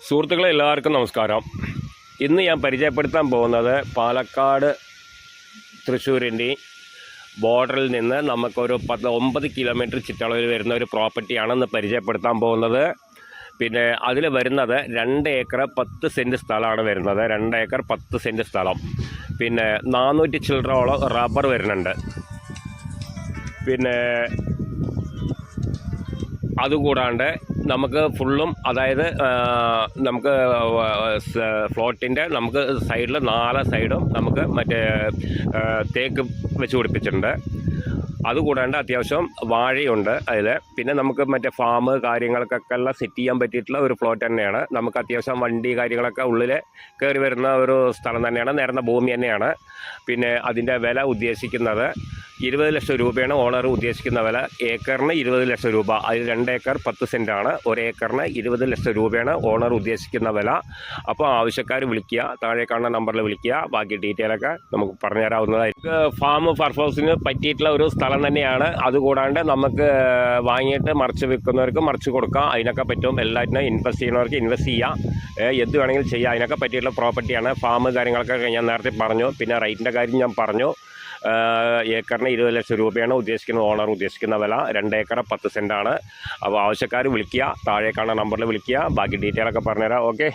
സുഹൃത്തുക്കളെ എല്ലാവർക്കും നമസ്കാരം. ഇന്ന് ഞാൻ പരിചയപ്പെടുത്താൻ പോകുന്നത് പാലക്കാട് തൃശ്ശൂരിൻ്റെ ബോർഡറിൽ നിന്ന് നമുക്കൊരു 9 കിലോമീറ്റർ ചുറ്റളവിൽ വരുന്ന ഒരു പ്രോപ്പർട്ടിയാണെന്ന് പരിചയപ്പെടുത്താൻ പോകുന്നത്. പിന്നെ അതിൽ വരുന്നത് 2 ഏക്കർ 10 സെൻറ്റ് സ്ഥലമാണ് വരുന്നത്. 2 ഏക്കർ 10 സെൻറ്റ് സ്ഥലം. പിന്നെ 400 ചില്ലറോളം റബ്ബർ വരുന്നുണ്ട്. പിന്നെ അതുകൂടാണ്ട് നമുക്ക് ഫുള്ളും, അതായത് നമുക്ക് ഫ്ലോട്ടിൻ്റെ നമുക്ക് സൈഡിൽ 4 സൈഡും നമുക്ക് മറ്റേ തേക്ക് വെച്ച് പിടിപ്പിച്ചിട്ടുണ്ട്. അതുകൂടാണ്ട് അത്യാവശ്യം വാഴയുണ്ട് അതിൽ. പിന്നെ നമുക്ക് മറ്റേ ഫാം കാര്യങ്ങൾക്കൊക്കെ എല്ലാം സെറ്റ് ചെയ്യാൻ പറ്റിയിട്ടുള്ള ഒരു പ്ലോട്ട് തന്നെയാണ്. നമുക്ക് അത്യാവശ്യം വണ്ടി കാര്യങ്ങളൊക്കെ ഉള്ളിൽ കയറി വരുന്ന ഒരു സ്ഥലം തന്നെയാണ്. നിരന്ന ഭൂമി തന്നെയാണ്. പിന്നെ അതിൻ്റെ വില ഉദ്ദേശിക്കുന്നത് 20 ലക്ഷം രൂപയാണ് ഓണർ ഉദ്ദേശിക്കുന്ന വില. ഏക്കറിന് 20 ലക്ഷം രൂപ. അതിൽ 2 ഏക്കർ 10 സെൻറ്റാണ്. 1 ഏക്കറിന് 20 ലക്ഷം രൂപയാണ് ഓണർ ഉദ്ദേശിക്കുന്ന വില. അപ്പോൾ ആവശ്യക്കാർ വിളിക്കുക, താഴെ കാണുന്ന നമ്പറിൽ വിളിക്കുക. ബാക്കി ഡീറ്റെയിലൊക്കെ നമുക്ക് പറഞ്ഞു തരാവുന്നതായിരിക്കും. ഫാം പർപ്പസിന് പറ്റിയിട്ടുള്ള ഒരു സ്ഥലം തന്നെയാണ്. അതുകൂടാണ്ട് നമുക്ക് വാങ്ങിയിട്ട് മറിച്ച് വിൽക്കുന്നവർക്ക് മറിച്ച് കൊടുക്കാം. അതിനൊക്കെ പറ്റും. എല്ലാറ്റിനും ഇൻവെസ്റ്റ് ചെയ്യുന്നവർക്ക് ഇൻവെസ്റ്റ് ചെയ്യാം. എന്ത് വേണമെങ്കിലും ചെയ്യാം. അതിനൊക്കെ പറ്റിയിട്ടുള്ള പ്രോപ്പർട്ടിയാണ്. ഫാം കാര്യങ്ങളൊക്കെ ഞാൻ നേരത്തെ പറഞ്ഞു. പിന്നെ റേറ്റിൻ്റെ കാര്യം ഞാൻ പറഞ്ഞു. ഏക്കറിന് 20 ലക്ഷം രൂപയാണ് ഉദ്ദേശിക്കുന്നത് ഓണർ ഉദ്ദേശിക്കുന്ന വില. 2 ഏക്കർ 10 സെൻറ്റാണ്. അപ്പോൾ ആവശ്യക്കാർ വിളിക്കുക, താഴെ കാണുന്ന നമ്പറിൽ വിളിക്കുക. ബാക്കി ഡീറ്റെയിലൊക്കെ പറഞ്ഞുതരാം. ഓക്കെ.